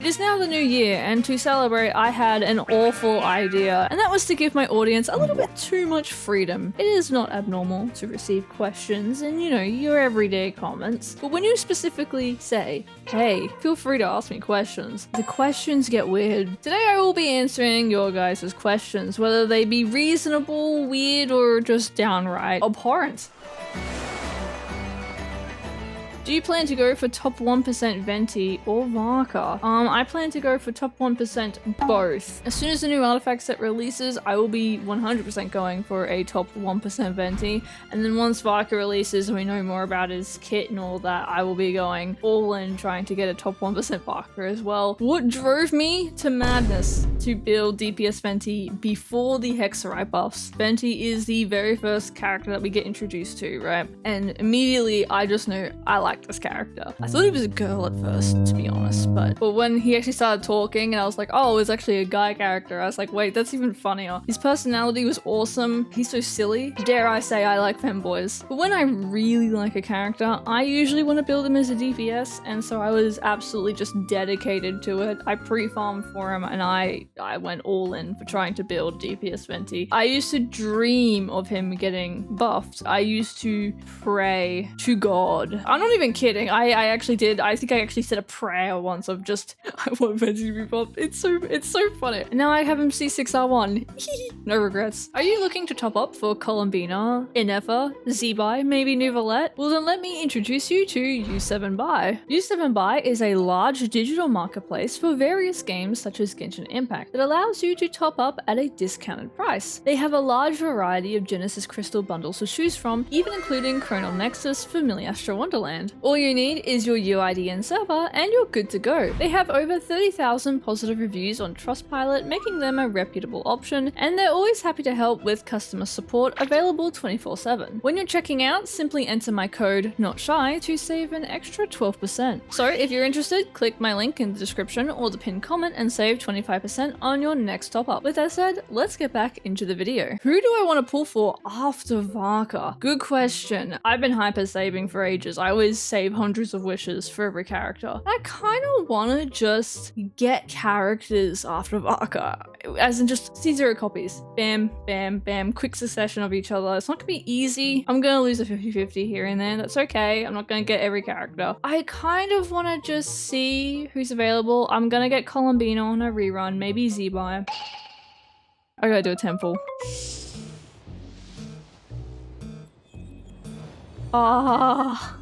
It is now the new year, and to celebrate I had an awful idea, and that was to give my audience a little bit too much freedom. It is not abnormal to receive questions and, you know, your everyday comments, but when you specifically say, hey, feel free to ask me questions, the questions get weird. Today I will be answering your guys' questions, whether they be reasonable, weird, or just downright abhorrent. Do you plan to go for top 1% Venti or Varka? I plan to go for top 1% both. As soon as the new artifact set releases, I will be 100% going for a top 1% Venti. And then once Varka releases and we know more about his kit and all that, I will be going all in trying to get a top 1% Varka as well. What drove me to madness to build DPS Venti before the Hexerite buffs? Venti is the very first character that we get introduced to, right? And immediately I just knew I like this character. I thought he was a girl at first, to be honest, but when he actually started talking and I was like, oh, it's actually a guy character, I was like, wait, that's even funnier. His personality was awesome. He's so silly. Dare I say I like femboys. But when I really like a character, I usually want to build him as a DPS, and so I was absolutely just dedicated to it. I pre-farmed for him and I went all in for trying to build DPS Venti. I used to dream of him getting buffed. I used to pray to God. I'm not even kidding. I actually did. I think I actually said a prayer once of just, I want Venti to be buffed. It's so funny. And now I have him C6R1. No regrets. Are you looking to top up for Columbina, Inefa, Zebai, maybe New Roulette? Well then let me introduce you to U7Buy. U7Buy is a large digital marketplace for various games such as Genshin Impact that allows you to top up at a discounted price. They have a large variety of Genesis Crystal bundles to choose from, even including Chronal Nexus for Milliastra Wonderland. All you need is your UID and server and you're good to go. They have over 30,000 positive reviews on Trustpilot, making them a reputable option, and they're always happy to help with customer support, available 24/7. When you're checking out, simply enter my code NOTSHY to save an extra 12%. So if you're interested, click my link in the description or the pinned comment and save 25% on your next top up. With that said, let's get back into the video. Who do I want to pull for after Varka? Good question. I've been hyper saving for ages. I always save hundreds of wishes for every character. I kind of want to just get characters after Varka, as in just C0 copies. Bam, bam, bam, quick succession of each other. It's not gonna be easy. I'm gonna lose a 50-50 here and there. That's okay. I'm not gonna get every character. I kind of want to just see who's available. I'm gonna get Columbina on a rerun, maybe Zebai. I gotta do a temple. Ah.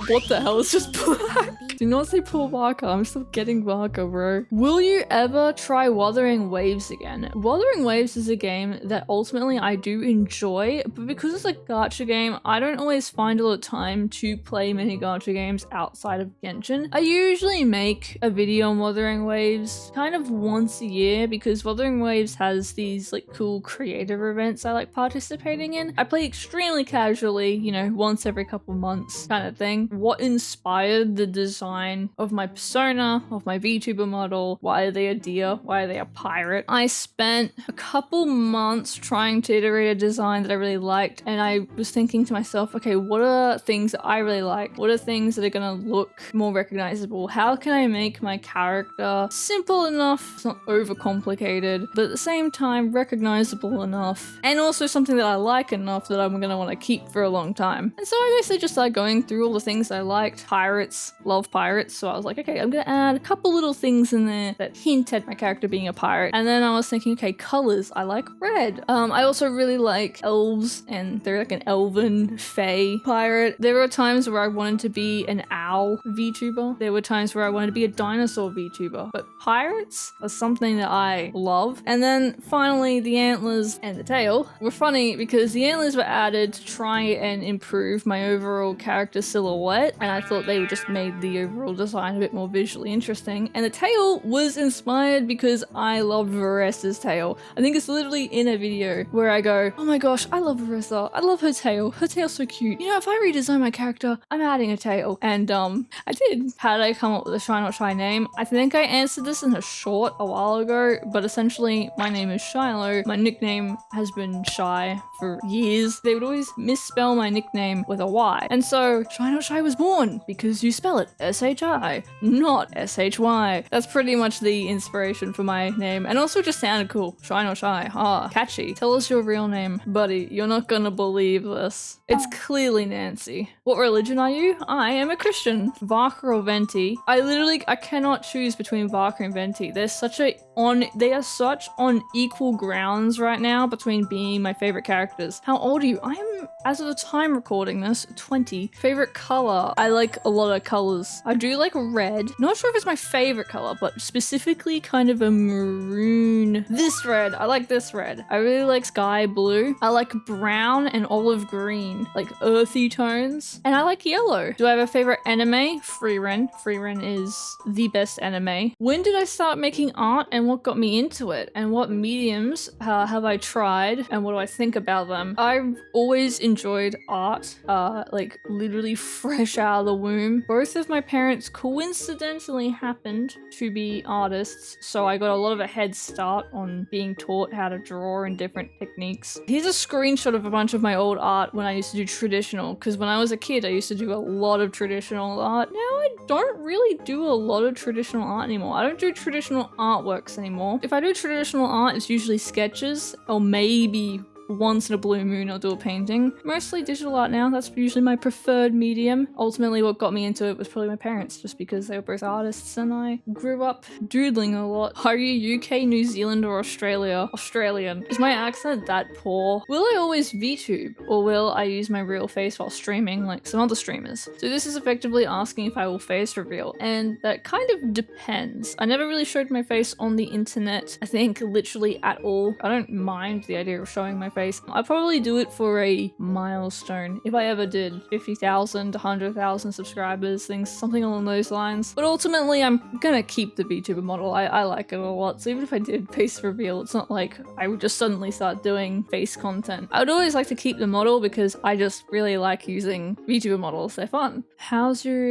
What the hell is just black? Do not say pull Varka. I'm still getting Varka, bro. Will you ever try Wuthering Waves again? Wuthering Waves is a game that ultimately I do enjoy, but because it's a gacha game, I don't always find a lot of time to play many gacha games outside of Genshin. I usually make a video on Wuthering Waves kind of once a year because Wuthering Waves has these like cool creative events I like participating in. I play extremely casually, you know, once every couple months kind of thing. What inspired the design of my persona, of my VTuber model? Why are they a deer? Why are they a pirate? I spent a couple months trying to iterate a design that I really liked, and I was thinking to myself, okay, what are things that I really like? What are things that are gonna look more recognizable? How can I make my character simple enough, it's not overcomplicated, but at the same time recognizable enough, and also something that I like enough that I'm gonna want to keep for a long time? And so I basically just started going through all the things I liked. Pirates, love pirates, so I was like, okay, I'm gonna add a couple little things in there that hint at my character being a pirate. And then I was thinking, okay, colors, I like red. I also really like elves, and they're like an elven fae pirate. There were times where I wanted to be an owl VTuber. There were times where I wanted to be a dinosaur VTuber, but pirates are something that I love. And then finally the antlers and the tail were funny because the antlers were added to try and improve my overall character silhouette, and I thought they just made the overall design a bit more visually interesting. And the tail was inspired because I love Varessa's tail. I think it's literally in a video where I go, oh my gosh, I love Varessa. I love her tail. Her tail's so cute. You know, if I redesign my character, I'm adding a tail. And I did. How did I come up with a Shi Not Shy name? I think I answered this in a short a while ago, but essentially my name is Shiloh. My nickname has been Shy for years. They would always misspell my nickname with a Y. And so Shi Not Shy was born because you spell it S-H-I, not S-H-Y. That's pretty much the inspiration for my name, and also just sounded cool. Shi Not Shy, catchy. Tell us your real name. Buddy, you're not gonna believe this. It's clearly Nancy. What religion are you? I am a Christian. Varka or Venti? I cannot choose between Varka and Venti. They are such on equal grounds right now between being my favorite characters. How old are you? I am, as of the time recording this, 20. Favorite color? I like a lot of colors. I do like red. Not sure if it's my favorite color, but specifically kind of a maroon. This red. I like this red. I really like sky blue. I like brown and olive green, like earthy tones. And I like yellow. Do I have a favorite anime? Frieren. Frieren is the best anime. When did I start making art and what got me into it? And what mediums have I tried and what do I think about them? I've always enjoyed art, like literally fresh out of the womb. Both of my parents coincidentally happened to be artists, so I got a lot of a head start on being taught how to draw and different techniques. Here's a screenshot of a bunch of my old art when I used to do traditional, because when I was a kid I used to do a lot of traditional art. Now I don't really do a lot of traditional art anymore. I don't do traditional artworks anymore. If I do traditional art, it's usually sketches or maybe once in a blue moon I'll do a painting. Mostly digital art now, that's usually my preferred medium. Ultimately what got me into it was probably my parents, just because they were both artists and I grew up doodling a lot. Are you UK, New Zealand or Australia? Australian. Is my accent that poor? Will I always VTube or will I use my real face while streaming like some other streamers? So this is effectively asking if I will face reveal, and that kind of depends. I never really showed my face on the internet, I think literally at all. I don't mind the idea of showing my face. I'd probably do it for a milestone if I ever did 50,000, 100,000 subscribers, something along those lines. But ultimately I'm gonna keep the VTuber model. I like it a lot, so even if I did face reveal, it's not like I would just suddenly start doing face content. I would always like to keep the model because I just really like using VTuber models. They're fun. How's your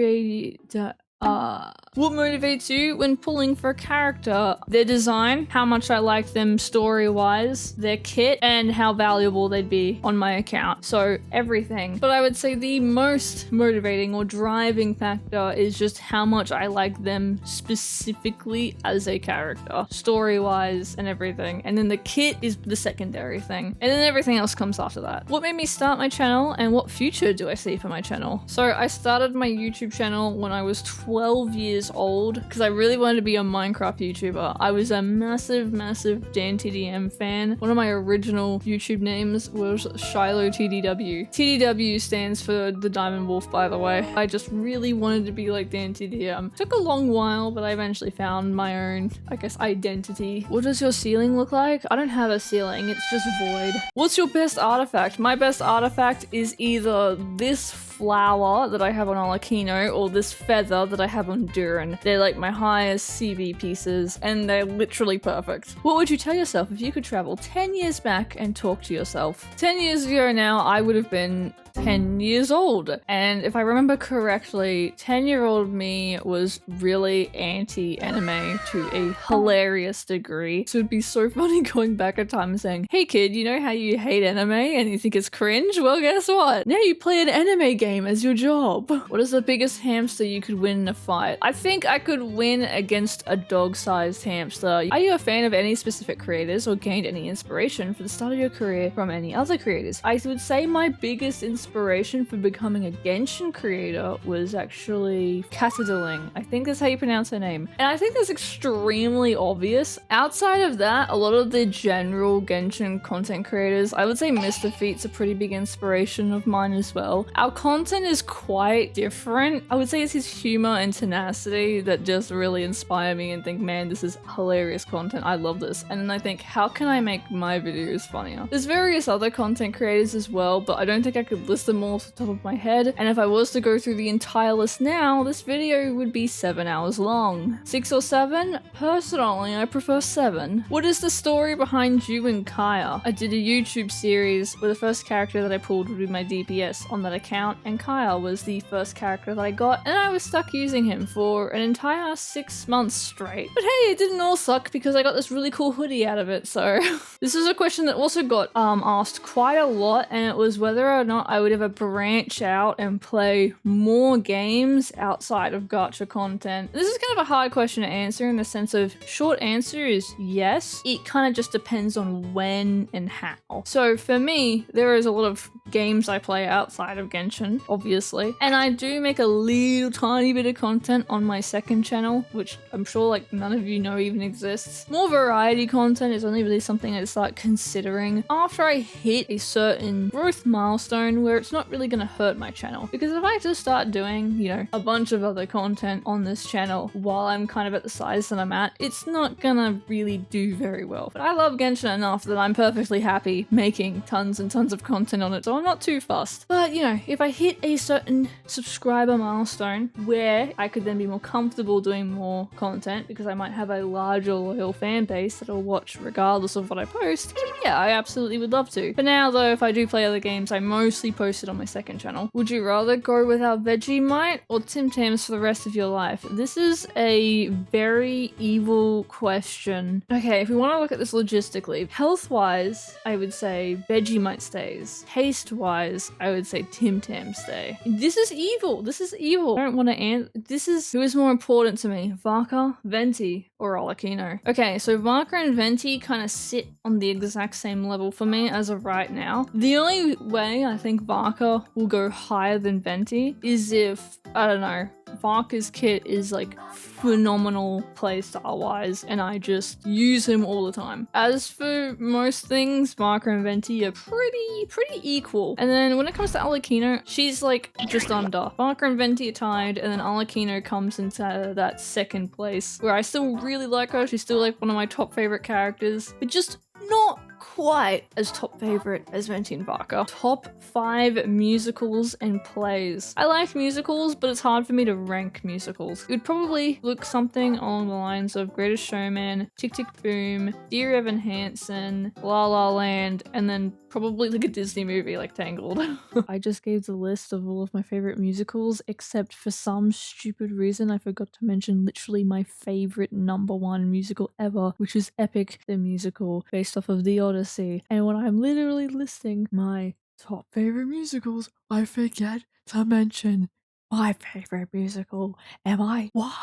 what motivates you when pulling for a character? Their design, how much I like them story-wise, their kit, and how valuable they'd be on my account. So everything. But I would say the most motivating or driving factor is just how much I like them specifically as a character, story-wise and everything. And then the kit is the secondary thing. And then everything else comes after that. What made me start my channel and what future do I see for my channel? So I started my YouTube channel when I was 12 years old because I really wanted to be a Minecraft YouTuber. I was a massive DanTDM fan. One of my original YouTube names was Shiloh TDW. TDW stands for the Diamond Wolf, by the way. I just really wanted to be like DanTDM. Took a long while, but I eventually found my own, I guess, identity. What does your ceiling look like? I don't have a ceiling, it's just void. What's your best artifact? My best artifact is either this flower that I have on Arlecchino or this feather that I have on Duran. They're like my highest CV pieces and they're literally perfect. What would you tell yourself if you could travel 10 years back and talk to yourself? 10 years ago now, I would have been 10 years old. And if I remember correctly, 10-year-old me was really anti-anime to a hilarious degree. So it'd be so funny going back in time and saying, hey kid, you know how you hate anime and you think it's cringe? Well, guess what? Now you play an anime game as your job. What is the biggest hamster you could win in a fight? I think I could win against a dog-sized hamster. Are you a fan of any specific creators or gained any inspiration for the start of your career from any other creators? I would say my biggest inspiration for becoming a Genshin creator was actually Citlali. I think that's how you pronounce her name. And I think that's extremely obvious. Outside of that, a lot of the general Genshin content creators, I would say MrTheTeams a pretty big inspiration of mine as well. Our content is quite different. I would say it's his humor and tenacity that just really inspire me and think, man, this is hilarious content. I love this. And then I think, how can I make my videos funnier? There's various other content creators as well, but I don't think I could list them all off the top of my head. And if I was to go through the entire list now, this video would be 7 hours long. 6 or 7? Personally, I prefer 7. What is the story behind you and Kaeya? I did a YouTube series where the first character that I pulled would be my DPS on that account, and and Kaeya was the first character that I got, and I was stuck using him for an entire 6 months straight. But hey, it didn't all suck because I got this really cool hoodie out of it, so. This is a question that also got asked quite a lot, and it was whether or not I would ever branch out and play more games outside of gacha content. This is kind of a hard question to answer in the sense of short answer is yes. It kind of just depends on when and how. So for me, there is a lot of games I play outside of Genshin, obviously, and I do make a little tiny bit of content on my second channel, which I'm sure like none of you know even exists. More variety content is only really something I start considering after I hit a certain growth milestone where it's not really going to hurt my channel. Because if I just start doing, you know, a bunch of other content on this channel while I'm kind of at the size that I'm at, it's not gonna really do very well. But I love Genshin enough that I'm perfectly happy making tons and tons of content on it, so I'm not too fussed. But you know, if I hit a certain subscriber milestone where I could then be more comfortable doing more content because I might have a larger loyal fan base that'll watch regardless of what I post, yeah, I absolutely would love to. For now though, if I do play other games, I mostly post it on my second channel. Would you rather go without Vegemite or Tim Tams for the rest of your life? This is a very evil question. Okay, if we want to look at this logistically, health-wise, I would say Vegemite stays. Taste-wise, I would say Tim Tam stay. This is evil. This is evil. I don't want to answer. This is who is more important to me, Varka, Venti, or Arlecchino. Okay, so Varka and Venti kind of sit on the exact same level for me as of right now. The only way I think Varka will go higher than Venti is if, I don't know, Varka's kit is like phenomenal playstyle wise and I just use him all the time. As for most things, Varka and Venti are pretty equal. And then when it comes to Arlecchino, she's like just under. Varka and Venti are tied, and then Arlecchino comes into that second place where I still really like her. She's still like one of my top favorite characters, but just not quite as top favorite as Venti and Varka. Top 5 musicals and plays. I like musicals, but it's hard for me to rank musicals. It would probably look something along the lines of Greatest Showman, Tick Tick Boom, Dear Evan Hansen, La La Land, and then probably like a Disney movie like Tangled. I just gave the list of all of my favorite musicals, except for some stupid reason I forgot to mention literally my favorite #1 musical ever, which is Epic the Musical, based off of The Odyssey. And when I'm literally listing my top favorite musicals, I forget to mention my favorite musical. Am I? What?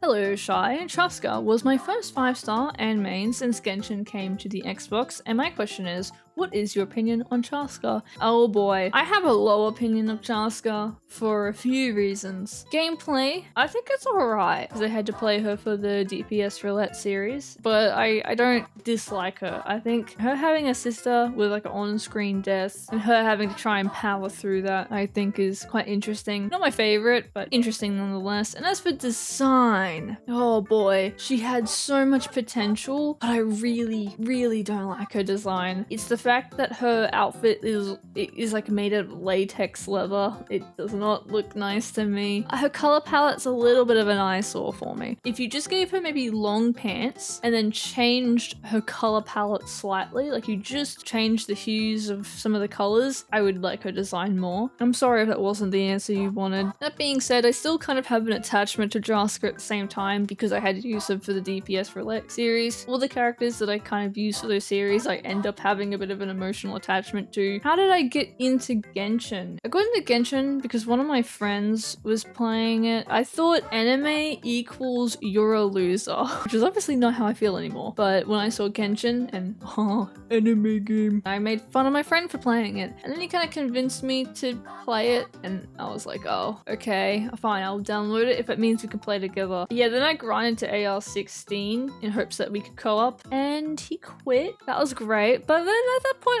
Hello, Shy. Chasca was my first 5-star and main since Genshin came to the Xbox, and my question is, what is your opinion on Chasca? Oh boy, I have a low opinion of Chasca for a few reasons. Gameplay, I think it's alright, because I had to play her for the DPS Roulette series, but I don't dislike her. I think her having a sister with like an on-screen death, and her having to try and power through that, I think is quite interesting. Not my favorite, but interesting nonetheless. And as for design, oh boy, she had so much potential, but I really don't like her design. It's the fact that her outfit is like made of latex leather. It does not look nice to me. Her color palette's a little bit of an eyesore for me. If you just gave her maybe long pants and then changed her color palette slightly, like you just changed the hues of some of the colors, I would like her design more. I'm sorry if that wasn't the answer you wanted. That being said, I still kind of have an attachment to Chasca at the same time because I had to use her for the DPS Roulette series. All the characters that I kind of use for those series, I end up having a bit of an emotional attachment to. How did I get into Genshin? I got into Genshin because one of my friends was playing it. I thought anime equals you're a loser, which is obviously not how I feel anymore. But when I saw Genshin and anime game, I made fun of my friend for playing it. And then he kind of convinced me to play it, and I was like, oh, okay, fine, I'll download it if it means we can play together. Yeah, then I grinded to AR16 in hopes that we could co-op, and he quit. That was great, but then at that point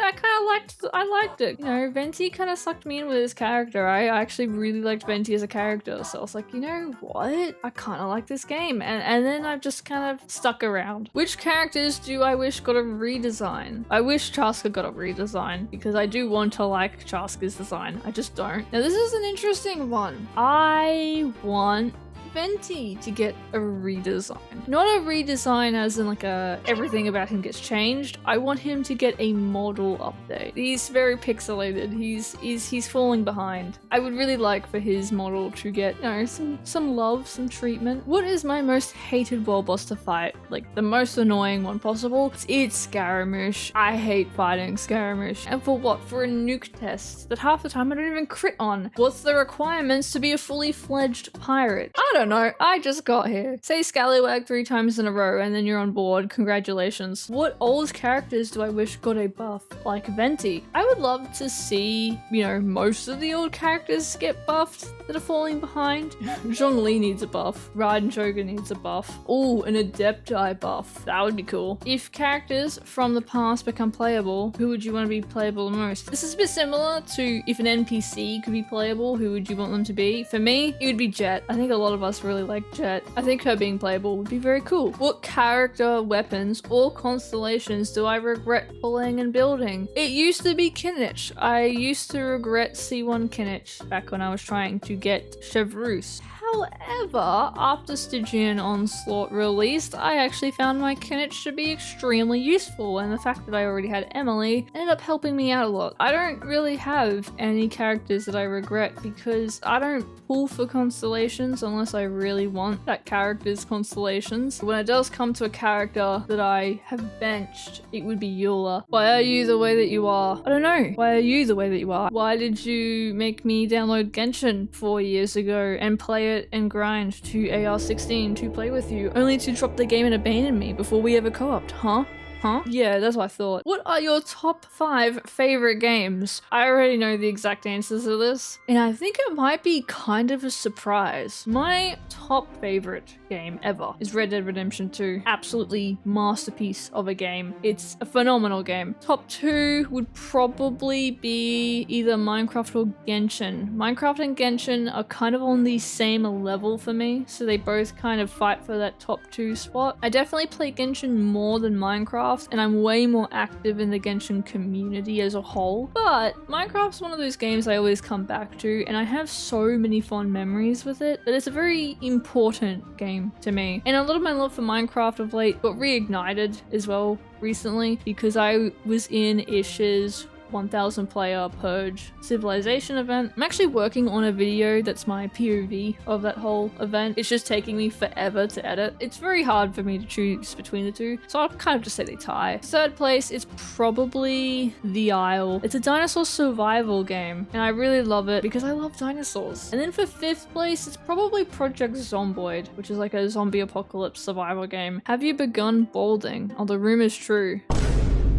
I liked it. You know, Venti kind of sucked me in with his character. I actually really liked Venti as a character, so I was like, you know what? I kind of like this game, and then I've just kind of stuck around. Which characters do I wish got a redesign? I wish Chasca got a redesign because I do want to like Chasca's design. I just don't. Now this is an interesting one. I want Venti to get a redesign. Not a redesign as in like everything about him gets changed. I want him to get a model update. He's very pixelated. He's falling behind. I would really like for his model to get, you know, some love, some treatment. What is my most hated world boss to fight? Like the most annoying one possible? It's Scaramouche. I hate fighting Scaramouche. And for what? For a nuke test that half the time I don't even crit on. What's the requirements to be a fully fledged pirate? I don't know. I just got here. Say SCALLYWAG 3 times in a row and then you're on board. Congratulations. What old characters do I wish got a buff like Venti? I would love to see, you know, most of the old characters get buffed that are falling behind. Zhongli needs a buff. Raiden Shogun needs a buff. Ooh, an Adepti buff. That would be cool. If characters from the past become playable, who would you want to be playable the most? This is a bit similar to if an NPC could be playable, who would you want them to be? For me, it would be Jet. I think a lot of us really like Jet. I think her being playable would be very cool. What character, weapons, or constellations do I regret pulling and building? It used to be Kinich. I used to regret C1 Kinich back when I was trying to get Chevreuse. However, after Stygian Onslaught released, I actually found my Kinich to be extremely useful, and the fact that I already had Emily ended up helping me out a lot. I don't really have any characters that I regret because I don't pull for constellations unless I really want that character's constellations. When it does come to a character that I have benched, it would be Eula. Why are you the way that you are? I don't know. Why are you the way that you are? Why did you make me download Genshin 4 years ago and play it and grind to AR16 to play with you, only to drop the game and abandon me before we ever co-oped, huh? Huh? Yeah, that's what I thought. What are your top 5 favorite games? I already know the exact answers to this, and I think it might be kind of a surprise. My top favorite game ever is Red Dead Redemption 2. Absolutely masterpiece of a game. It's a phenomenal game. Top 2 would probably be either Minecraft or Genshin. Minecraft and Genshin are kind of on the same level for me, so they both kind of fight for that top 2 spot. I definitely play Genshin more than Minecraft, and I'm way more active in the Genshin community as a whole, but Minecraft's one of those games I always come back to, and I have so many fond memories with it that it's a very important game to me. And a lot of my love for Minecraft of late got reignited as well recently because I was in Ish's 1000 player Purge Civilization event. I'm actually working on a video that's my POV of that whole event. It's just taking me forever to edit. It's very hard for me to choose between the two, so I'll kind of just say they tie. Third place is probably The Isle. It's a dinosaur survival game, and I really love it because I love dinosaurs. And then for 5th place, it's probably Project Zomboid, which is like a zombie apocalypse survival game. Have you begun balding? Oh, the rumor's true.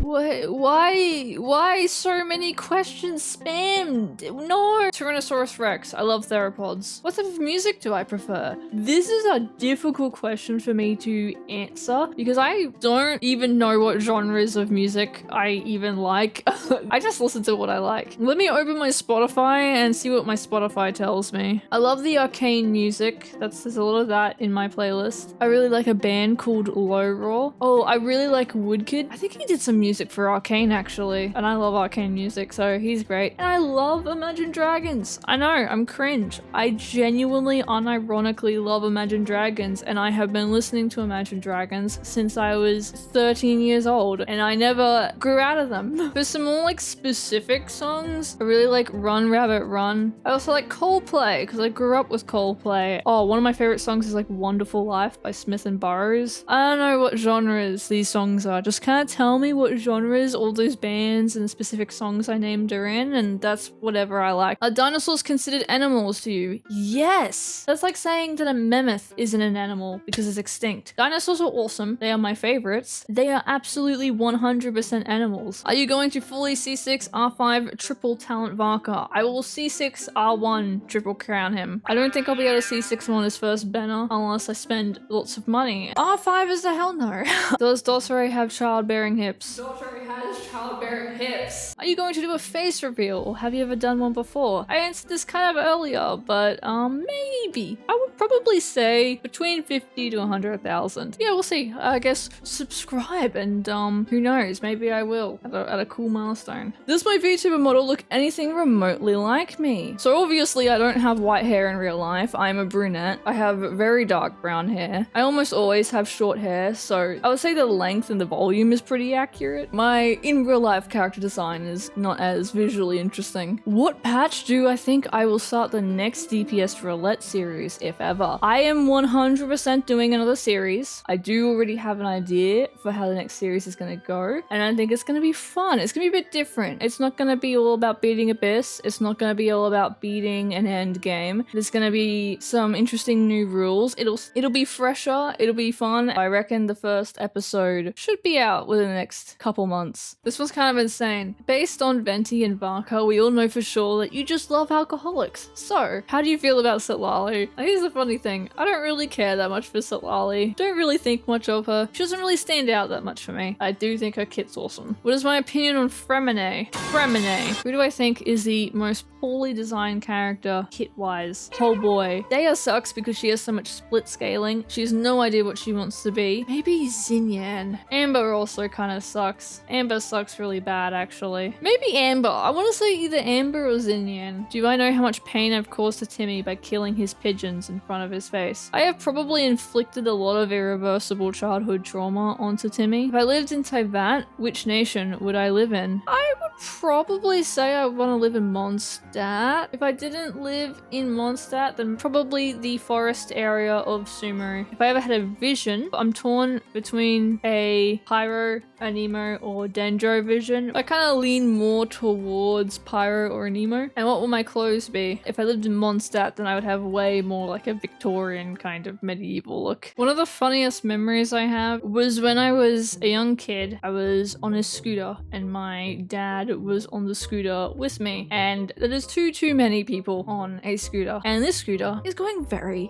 Why so many questions spammed? No! Tyrannosaurus Rex. I love theropods. What type of music do I prefer? This is a difficult question for me to answer because I don't even know what genres of music I even like. I just listen to what I like. Let me open my Spotify and see what my Spotify tells me. I love the arcane music. There's a lot of that in my playlist. I really like a band called Low Roar. Oh, I really like Woodkid. I think he did some music for Arcane actually, and I love Arcane music, so he's great. And I love Imagine Dragons. I know, I'm cringe. I genuinely, unironically love Imagine Dragons, and I have been listening to Imagine Dragons since I was 13 years old, and I never grew out of them. For some more like specific songs, I really like Run Rabbit Run. I also like Coldplay, because I grew up with Coldplay. Oh, one of my favorite songs is like Wonderful Life by Smith and Burrows. I don't know what genres these songs are. Just kind of tell me what genres all those bands and specific songs I named are in, and that's whatever I like. Are dinosaurs considered animals to you? Yes! That's like saying that a mammoth isn't an animal because it's extinct. Dinosaurs are awesome. They are my favorites. They are absolutely 100% animals. Are you going to fully C6 R5 triple talent Varka? I will C6 R1 triple crown him. I don't think I'll be able to C6 him on his first banner unless I spend lots of money. R5 is the hell no. Does Dottore have childbearing hips? Dottore has has childbearing hips? Are you going to do a face reveal, or have you ever done one before? I answered this kind of earlier, but maybe. I would probably say between 50 to 100,000. Yeah, we'll see. I guess subscribe and who knows, maybe I will at a cool milestone. Does my VTuber model look anything remotely like me? So obviously I don't have white hair in real life. I'm a brunette. I have very dark brown hair. I almost always have short hair, so I would say the length and the volume is pretty accurate. My in real life character design is not as visually interesting. What patch do I think I will start the next DPS Roulette series, if ever? I am 100% doing another series. I do already have an idea for how the next series is going to go, and I think it's going to be fun. It's going to be a bit different. It's not going to be all about beating Abyss. It's not going to be all about beating an end game. There's going to be some interesting new rules. It'll be fresher. It'll be fun. I reckon the first episode should be out within the next couple months. This was kind of insane. Based on Venti and Varka, we all know for sure that you just love alcoholics. So, how do you feel about Citlali? Here's the funny thing. I don't really care that much for Citlali. Don't really think much of her. She doesn't really stand out that much for me. I do think her kit's awesome. What is my opinion on Freminet? Freminet. Who do I think is the most poorly designed character kit-wise? Oh boy. Kaeya sucks because she has so much split scaling. She has no idea what she wants to be. Maybe Xinyan. Amber also kind of sucks. Amber sucks really bad, actually. Maybe Amber. I want to say either Amber or Xinyan. Do I know how much pain I've caused to Timmie by killing his pigeons in front of his face? I have probably inflicted a lot of irreversible childhood trauma onto Timmie. If I lived in Teyvat, which nation would I live in? I would probably say I want to live in Mondstadt. If I didn't live in Mondstadt, then probably the forest area of Sumeru. If I ever had a vision, I'm torn between a Pyro, an Emo, or Dendro vision. I kind of lean more towards Pyro or an Emo. And what will my clothes be? If I lived in Mondstadt, then I would have way more like a Victorian kind of medieval look. One of the funniest memories I have was when I was a young kid. I was on a scooter and my dad was on the scooter with me, and there's too many people on a scooter, and this scooter is going very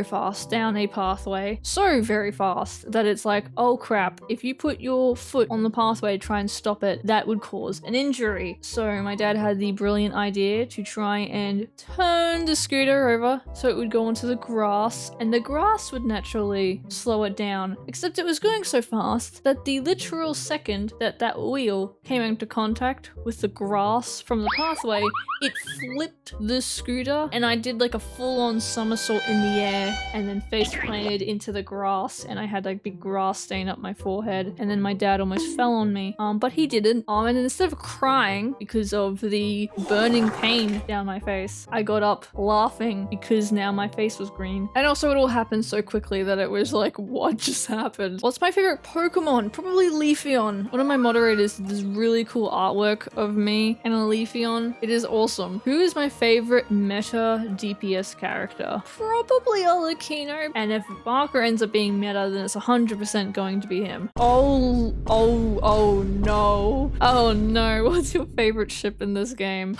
fast down a pathway, so very fast that it's like, oh crap, if you put your foot on the pathway to try and stop it, that would cause an injury. So my dad had the brilliant idea to try and turn the scooter over so it would go onto the grass, and the grass would naturally slow it down, except it was going so fast that the literal second that that wheel came into contact with the grass from the pathway, it flipped the scooter, and I did like a full-on somersault in the air and then face planted into the grass, and I had like big grass stain up my forehead, and then my dad almost fell on me, but he didn't. And instead of crying because of the burning pain down my face, I got up laughing because now my face was green. And also it all happened so quickly that it was like, what just happened? What's my favorite Pokemon? Probably Leafeon. One of my moderators did this really cool artwork of me and a Leafeon. It is awesome. Who is my favorite meta DPS character? Probably Arlecchino. And if Varka ends up being meta, then it's 100% going to be him. Oh no. Oh no. What's your favorite ship in this game?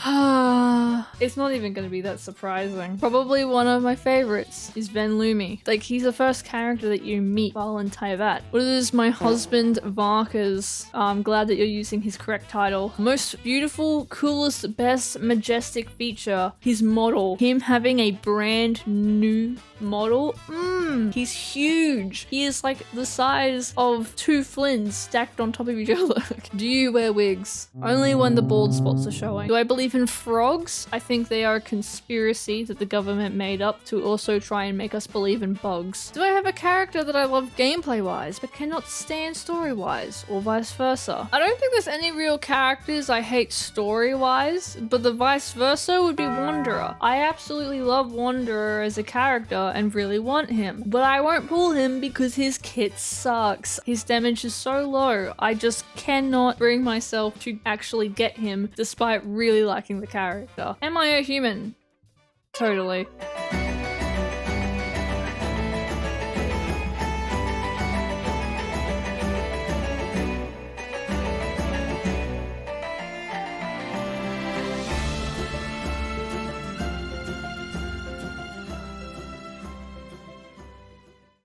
It's not even going to be that surprising. Probably one of my favorites is Venlumi. Like, he's the first character that you meet while in Teyvat. What is my husband Varka's? I'm glad that you're using his correct title. Most beautiful, coolest, best, majestic feature, his model. Him having a brand new model. He's huge. He is like the size of 2 Flynns stacked on top of each other. Do you wear wigs? Only when the bald spots are showing. Do I believe in frogs? I think they are a conspiracy that the government made up to also try and make us believe in bugs. Do I have a character that I love gameplay-wise but cannot stand story-wise, or vice versa? I don't think there's any real characters I hate story-wise, but the vice versa would be Wanderer. I absolutely love Wanderer as a character and really want him, but I won't pull him because his kit sucks. His damage is so low. I just cannot bring myself to actually get him despite really liking the character. Am I a human? Totally.